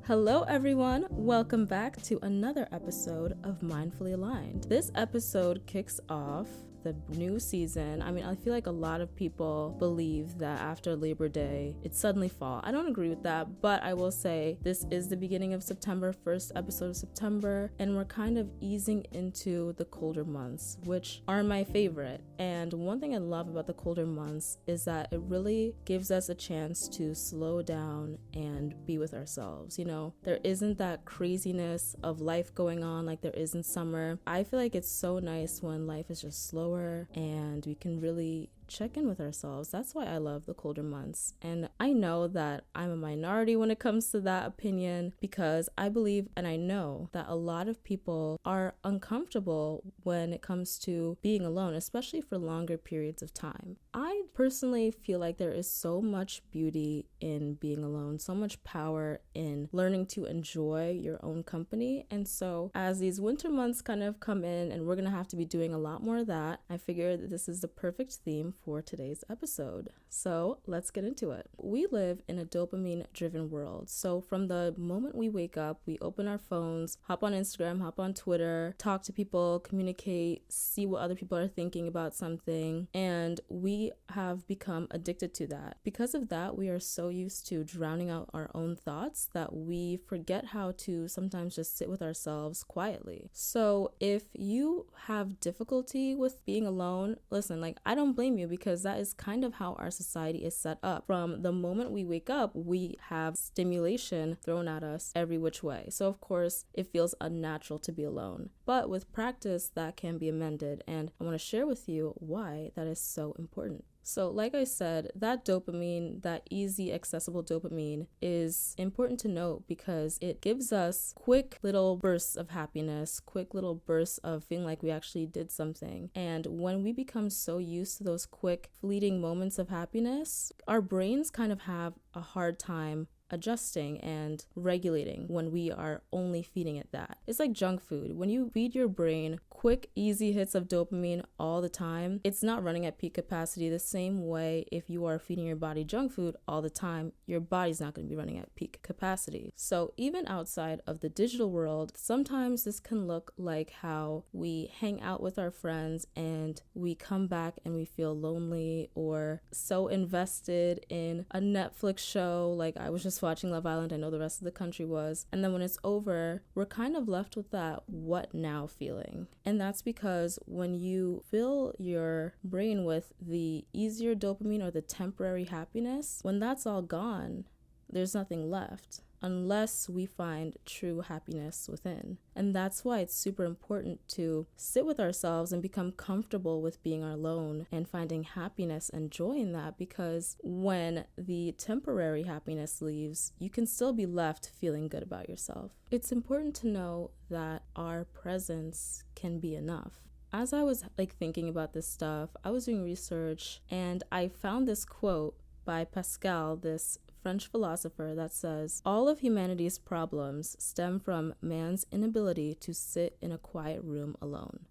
Hello, everyone. Welcome back to another episode of Mindfully Aligned. This episode kicks off the new season. I feel like a lot of people believe that after Labor Day, it's suddenly fall. I don't agree with that, but I will say this is the beginning of September, first episode of September, and we're kind of easing into the colder months, which are my favorite. And one thing I love about the colder months is that it really gives us a chance to slow down and be with ourselves. There isn't that craziness of life going on like there is in summer. I feel like it's so nice when life is just slower and we can really check in with ourselves. That's why I love the colder months. And I know that I'm a minority when it comes to that opinion, because I believe and I know that a lot of people are uncomfortable when it comes to being alone, especially for longer periods of time. I personally feel like there is so much beauty in being alone, so much power in learning to enjoy your own company. And so as these winter months kind of come in and we're going to have to be doing a lot more of that, I figured that this is the perfect theme for today's episode. So let's get into it. We live in a dopamine-driven world. So from the moment we wake up, we open our phones, hop on Instagram, hop on Twitter, talk to people, communicate, see what other people are thinking about something, and we have become addicted to that. Because of that, we are so used to drowning out our own thoughts that we forget how to sometimes just sit with ourselves quietly. So if you have difficulty with being alone, listen, I don't blame you, because that is kind of how our society is set up. From the moment we wake up, we have stimulation thrown at us every which way. So of course, it feels unnatural to be alone. But with practice, that can be amended, and I want to share with you why that is so important. So like I said, that dopamine, that easy, accessible dopamine is important to note because it gives us quick little bursts of happiness, quick little bursts of feeling like we actually did something. And when we become so used to those quick, fleeting moments of happiness, our brains kind of have a hard time adjusting and regulating when we are only feeding it that. It's like junk food. When you feed your brain quick, easy hits of dopamine all the time, it's not running at peak capacity. The same way, if you are feeding your body junk food all the time, your body's not going to be running at peak capacity. So even outside of the digital world, sometimes this can look like how we hang out with our friends and we come back and we feel lonely or so invested in a Netflix show. Like I was just watching Love Island, I know the rest of the country was, and then when it's over, we're kind of left with that what now feeling. And that's because when you fill your brain with the easier dopamine or the temporary happiness, when that's all gone, there's nothing left unless we find true happiness within. And that's why it's super important to sit with ourselves and become comfortable with being alone and finding happiness and joy in that, because when the temporary happiness leaves, you can still be left feeling good about yourself. It's important to know that our presence can be enough. As I was thinking about this stuff, I was doing research and I found this quote by Pascal, this French philosopher, that says, "All of humanity's problems stem from man's inability to sit in a quiet room alone."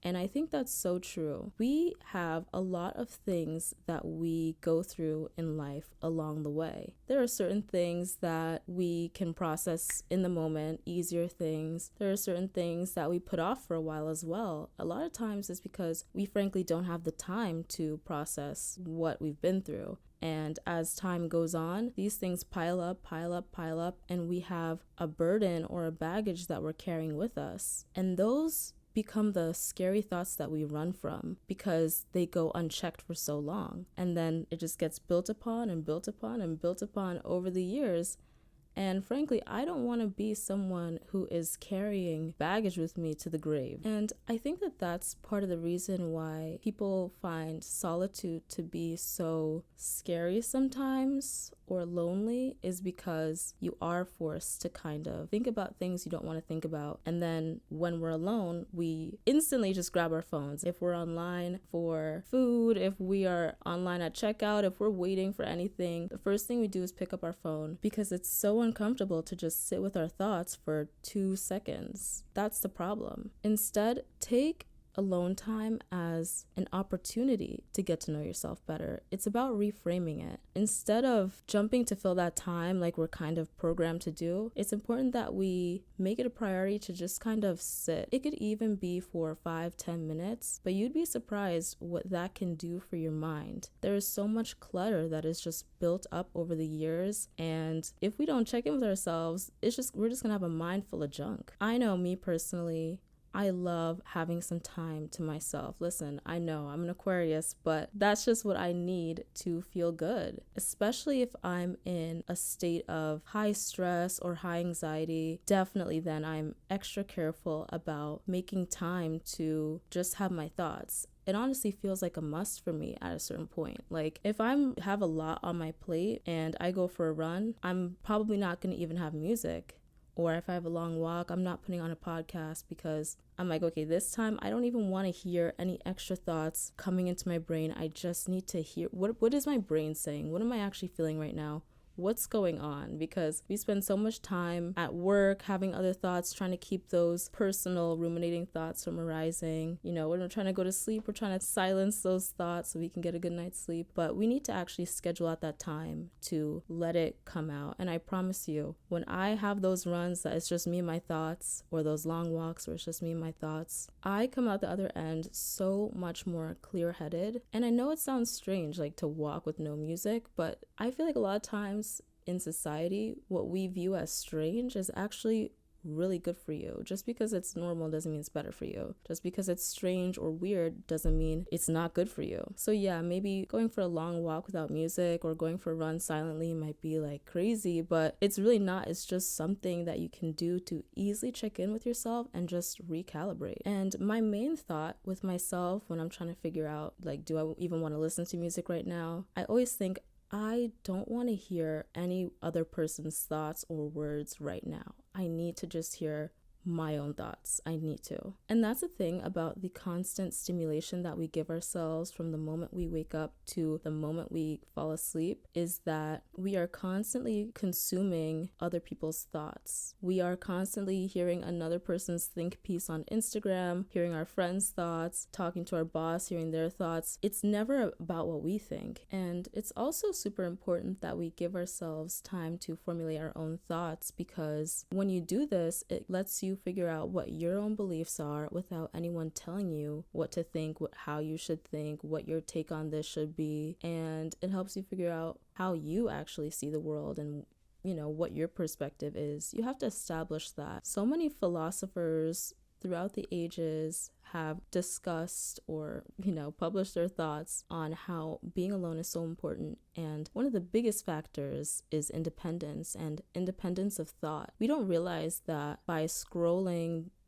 And I think that's so true. We have a lot of things that we go through in life along the way. There are certain things that we can process in the moment, easier things. There are certain things that we put off for a while as well. A lot of times it's because we frankly don't have the time to process what we've been through. And as time goes on, these things pile up, and we have a burden or a baggage that we're carrying with us. And those become the scary thoughts that we run from because they go unchecked for so long. And then it just gets built upon over the years. And frankly, I don't want to be someone who is carrying baggage with me to the grave. And I think that that's part of the reason why people find solitude to be so scary sometimes or lonely, is because you are forced to kind of think about things you don't want to think about. And then when we're alone, we instantly just grab our phones. If we're online for food, if we are online at checkout, if we're waiting for anything, the first thing we do is pick up our phone because it's so uncomfortable to just sit with our thoughts for 2 seconds. That's the problem. Instead, take alone time as an opportunity to get to know yourself better. It's about reframing it. Instead of jumping to fill that time like we're kind of programmed to do, it's important that we make it a priority to just kind of sit. It could even be for 5-10 minutes, but you'd be surprised what that can do for your mind. There is so much clutter that is just built up over the years, and if we don't check in with ourselves, we're just gonna have a mind full of junk. I know me personally, I love having some time to myself. Listen, I know I'm an Aquarius, but that's just what I need to feel good, especially if I'm in a state of high stress or high anxiety. Definitely then I'm extra careful about making time to just have my thoughts. It honestly feels like a must for me at a certain point. Like if I have a lot on my plate and I go for a run, I'm probably not going to even have music. Or if I have a long walk, I'm not putting on a podcast because I'm like, okay, this time I don't even want to hear any extra thoughts coming into my brain. I just need to hear what is my brain saying? What am I actually feeling right now? What's going on? Because we spend so much time at work having other thoughts, trying to keep those personal ruminating thoughts from arising. You know, when we're trying to go to sleep, we're trying to silence those thoughts so we can get a good night's sleep. But we need to actually schedule out that time to let it come out. And I promise you, when I have those runs that it's just me and my thoughts, or those long walks where it's just me and my thoughts, I come out the other end so much more clear-headed. And I know it sounds strange, like to walk with no music, but I feel like a lot of times in society, what we view as strange is actually really good for you. Just because it's normal doesn't mean it's better for you. Just because it's strange or weird doesn't mean it's not good for you. So yeah, maybe going for a long walk without music or going for a run silently might be like crazy, but it's really not. It's just something that you can do to easily check in with yourself and just recalibrate. And my main thought with myself when I'm trying to figure out, like, do I even want to listen to music right now? I always think, I don't want to hear any other person's thoughts or words right now. I need to just hear my own thoughts. I need to. And that's the thing about the constant stimulation that we give ourselves from the moment we wake up to the moment we fall asleep, is that we are constantly consuming other people's thoughts. We are constantly hearing another person's think piece on Instagram, hearing our friends' thoughts, talking to our boss, hearing their thoughts. It's never about what we think. And it's also super important that we give ourselves time to formulate our own thoughts, because when you do this, it lets you figure out what your own beliefs are without anyone telling you what to think, how you should think, what your take on this should be. And it helps you figure out how you actually see the world and, you know, what your perspective is. You have to establish that. So many philosophers throughout the ages have discussed or, published their thoughts on how being alone is so important. And one of the biggest factors is independence and independence of thought. We don't realize that by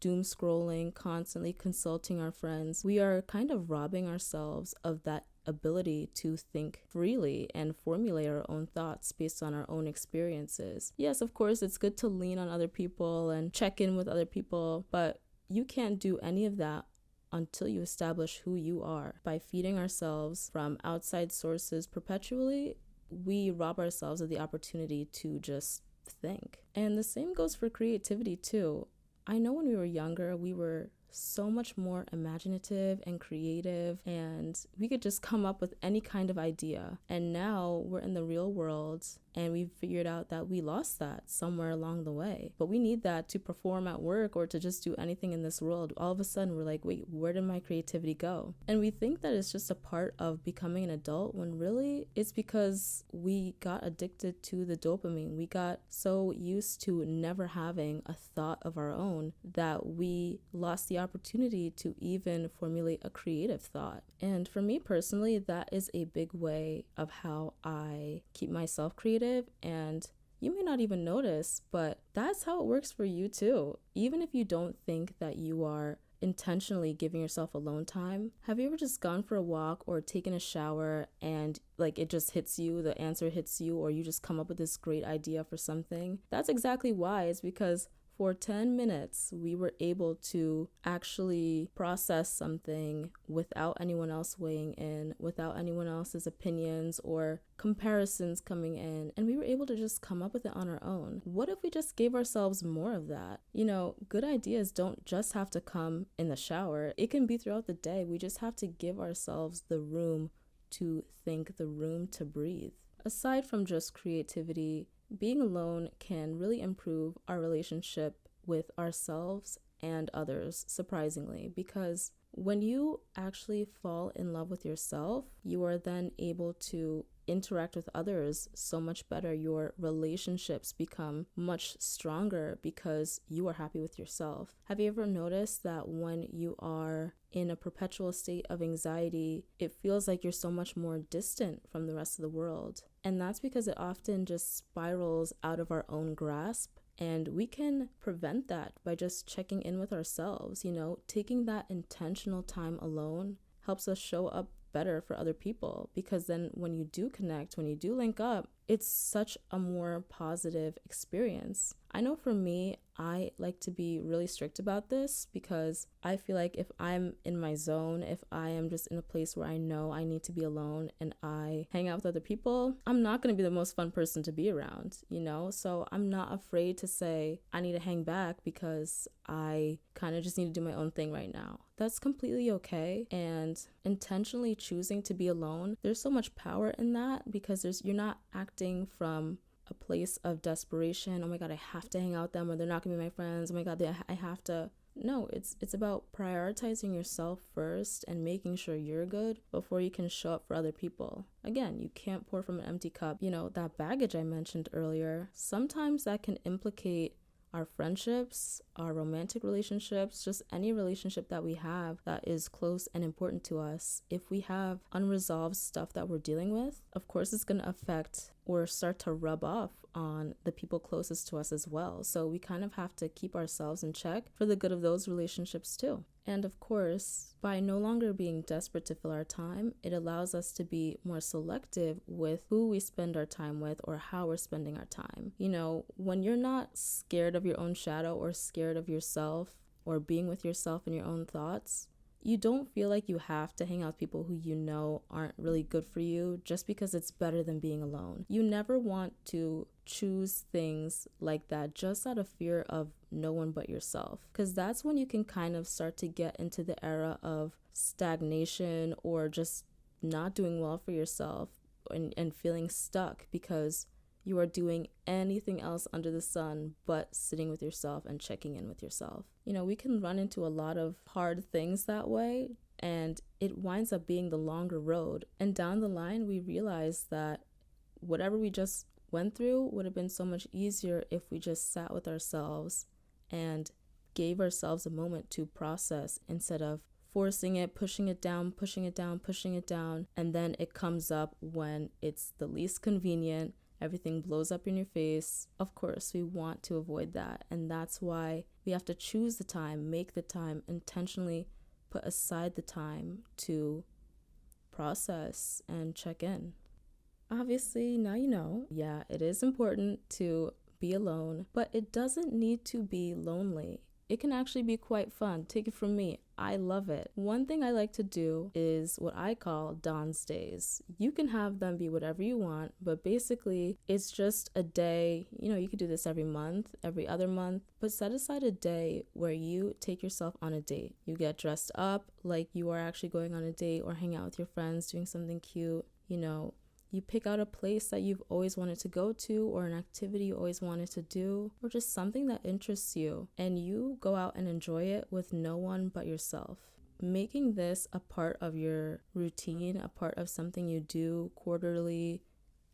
doom scrolling, constantly consulting our friends, we are kind of robbing ourselves of that ability to think freely and formulate our own thoughts based on our own experiences. Yes, of course, it's good to lean on other people and check in with other people, but you can't do any of that until you establish who you are. By feeding ourselves from outside sources perpetually, we rob ourselves of the opportunity to just think. And the same goes for creativity too. I know when we were younger, we were so much more imaginative and creative, and we could just come up with any kind of idea. And now we're in the real world, and we've figured out that we lost that somewhere along the way. But we need that to perform at work or to just do anything in this world. All of a sudden, we're like, wait, where did my creativity go? And we think that it's just a part of becoming an adult, when really it's because we got addicted to the dopamine. We got so used to never having a thought of our own that we lost the opportunity to even formulate a creative thought. And for me personally, that is a big way of how I keep myself creative. And you may not even notice, but that's how it works for you too. Even if you don't think that you are intentionally giving yourself alone time, have you ever just gone for a walk or taken a shower and like it just hits you, the answer hits you, or you just come up with this great idea for something? That's exactly why. It's because For 10 minutes, we were able to actually process something without anyone else weighing in, without anyone else's opinions or comparisons coming in, and we were able to just come up with it on our own. What if we just gave ourselves more of that? You know, good ideas don't just have to come in the shower. It can be throughout the day. We just have to give ourselves the room to think, the room to breathe. Aside from just creativity, being alone can really improve our relationship with ourselves and others, surprisingly, because when you actually fall in love with yourself, you are then able to interact with others so much better. Your relationships become much stronger because you are happy with yourself. Have you ever noticed that when you are in a perpetual state of anxiety, it feels like you're so much more distant from the rest of the world? And that's because it often just spirals out of our own grasp. And we can prevent that by just checking in with ourselves. You know, taking that intentional time alone helps us show up better for other people, because then when you do connect, when you do link up, it's such a more positive experience. I know for me, I like to be really strict about this because I feel like if I'm in my zone, if I am just in a place where I know I need to be alone and I hang out with other people, I'm not going to be the most fun person to be around, you know? So I'm not afraid to say I need to hang back because I kind of just need to do my own thing right now. That's completely okay. And intentionally choosing to be alone, there's so much power in that, because you're not acting from a place of desperation. Oh my God, I have to hang out with them or they're not gonna be my friends. Oh my God, I have to. No, it's about prioritizing yourself first and making sure you're good before you can show up for other people. Again, you can't pour from an empty cup. You know, that baggage I mentioned earlier, sometimes that can implicate our friendships, our romantic relationships, just any relationship that we have that is close and important to us. If we have unresolved stuff that we're dealing with, of course it's going to affect or start to rub off on the people closest to us as well. So we kind of have to keep ourselves in check for the good of those relationships too. And of course, by no longer being desperate to fill our time, it allows us to be more selective with who we spend our time with or how we're spending our time. You know, when you're not scared of your own shadow or scared of yourself or being with yourself and your own thoughts, you don't feel like you have to hang out with people who you know aren't really good for you just because it's better than being alone. You never want to choose things like that just out of fear of no one but yourself, because that's when you can kind of start to get into the era of stagnation or just not doing well for yourself and feeling stuck because you are doing anything else under the sun but sitting with yourself and checking in with yourself. You know, we can run into a lot of hard things that way, and it winds up being the longer road. And down the line, we realize that whatever we just went through would have been so much easier if we just sat with ourselves and gave ourselves a moment to process instead of forcing it, pushing it down, and then it comes up when it's the least convenient. Everything blows up in your face. Of course, we want to avoid that. And that's why we have to choose the time, make the time, intentionally put aside the time to process and check in. Obviously, now you know, yeah, it is important to be alone, but it doesn't need to be lonely. It can actually be quite fun. Take it from me, I love it. One thing I like to do is what I call Dawn's Days. You can have them be whatever you want, but basically it's just a day. You know, you could do this every month, every other month, but set aside a day where you take yourself on a date. You get dressed up like you are actually going on a date or hang out with your friends doing something cute. You know, you pick out a place that you've always wanted to go to, or an activity you always wanted to do, or just something that interests you, and you go out and enjoy it with no one but yourself. Making this a part of your routine, a part of something you do quarterly,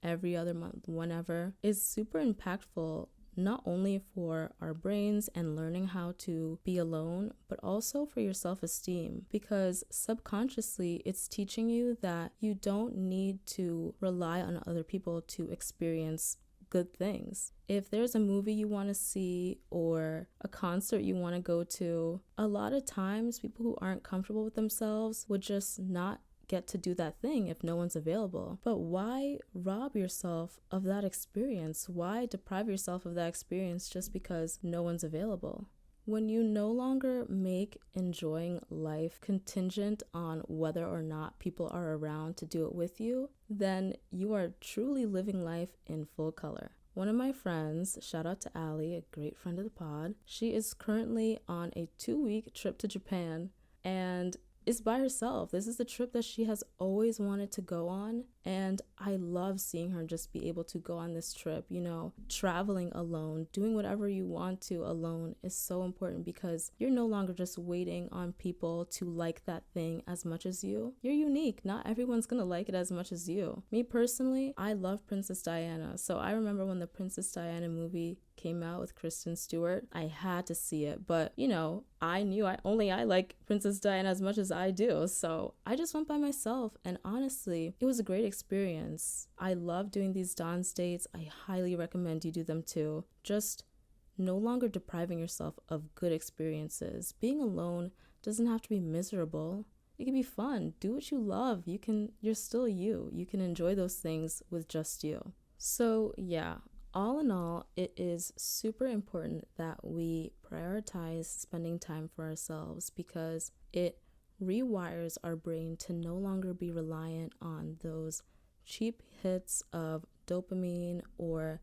every other month, whenever, is super impactful, not only for our brains and learning how to be alone, but also for your self-esteem, because subconsciously it's teaching you that you don't need to rely on other people to experience good things. If there's a movie you want to see or a concert you want to go to, a lot of times people who aren't comfortable with themselves would just not get to do that thing if no one's available. But why rob yourself of that experience? Why deprive yourself of that experience just because no one's available? When you no longer make enjoying life contingent on whether or not people are around to do it with you, then you are truly living life in full color. One of my friends, shout out to Allie, a great friend of the pod, she is currently on a 2-week trip to Japan and is by herself. This is the trip that she has always wanted to go on, and I love seeing her just be able to go on this trip. You know, traveling alone, doing whatever you want to alone is so important because you're no longer just waiting on people to like that thing as much as you. You're unique. Not everyone's gonna like it as much as you. Me personally, I love Princess Diana. So I remember when the Princess Diana movie came out with Kristen Stewart, I had to see it. But, you know, I knew I like Princess Diana as much as I do. So I just went by myself, and honestly, it was a great experience. I love doing these dance dates. I highly recommend you do them too. Just no longer depriving yourself of good experiences. Being alone doesn't have to be miserable. It can be fun. Do what you love. You're still you. You can enjoy those things with just you. So yeah, all in all, it is super important that we prioritize spending time for ourselves because it rewires our brain to no longer be reliant on those cheap hits of dopamine or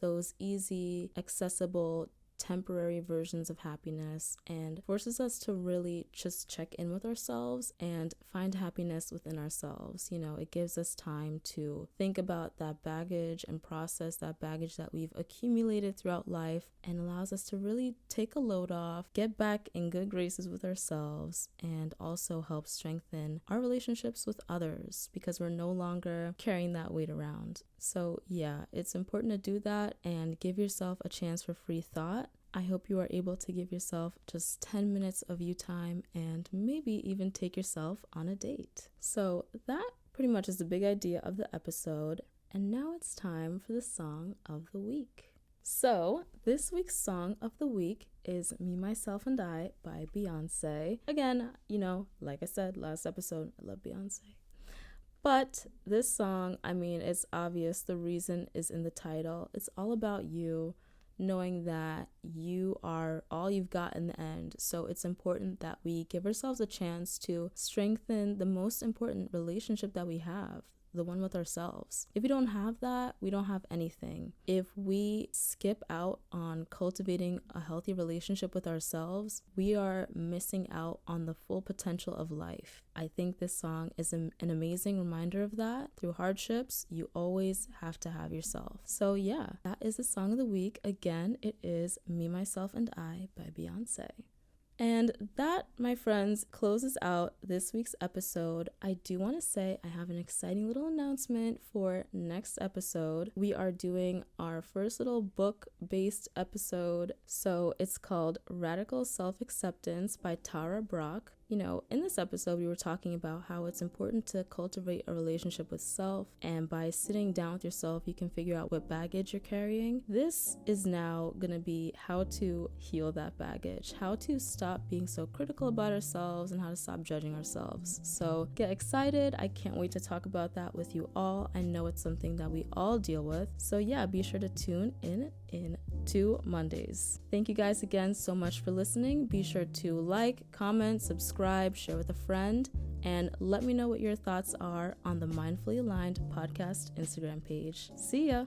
those easy, accessible, temporary versions of happiness, and forces us to really just check in with ourselves and find happiness within ourselves. You know, it gives us time to think about that baggage and process that baggage that we've accumulated throughout life, and allows us to really take a load off, get back in good graces with ourselves, and also help strengthen our relationships with others because we're no longer carrying that weight around. So yeah, it's important to do that and give yourself a chance for free thought. I hope you are able to give yourself just 10 minutes of you time and maybe even take yourself on a date. So that pretty much is the big idea of the episode. And now it's time for the song of the week. So this week's song of the week is Me, Myself, and I by Beyonce. Again, you know, like I said last episode, I love Beyonce. But this song, I mean, it's obvious. The reason is in the title. It's all about you, knowing that you are all you've got in the end. So it's important that we give ourselves a chance to strengthen the most important relationship that we have, the one with ourselves. If we don't have that, we don't have anything. If we skip out on cultivating a healthy relationship with ourselves, we are missing out on the full potential of life. I think this song is an amazing reminder of that. Through hardships, you always have to have yourself. So yeah, that is the song of the week. Again, it is Me, Myself, and I by Beyonce. And that, my friends, closes out this week's episode. I do want to say I have an exciting little announcement for next episode. We are doing our first little book-based episode. So it's called Radical Self-Acceptance by Tara Brach. You know, in this episode, we were talking about how it's important to cultivate a relationship with self, and by sitting down with yourself, you can figure out what baggage you're carrying. This is now going to be how to heal that baggage, how to stop being so critical about ourselves, and how to stop judging ourselves. So get excited. I can't wait to talk about that with you all. I know it's something that we all deal with. So yeah, be sure to tune in 2 Mondays. Thank you guys again so much for listening. Be sure to like, comment, subscribe, share with a friend, and let me know what your thoughts are on the Mindfully Aligned podcast Instagram page. See ya!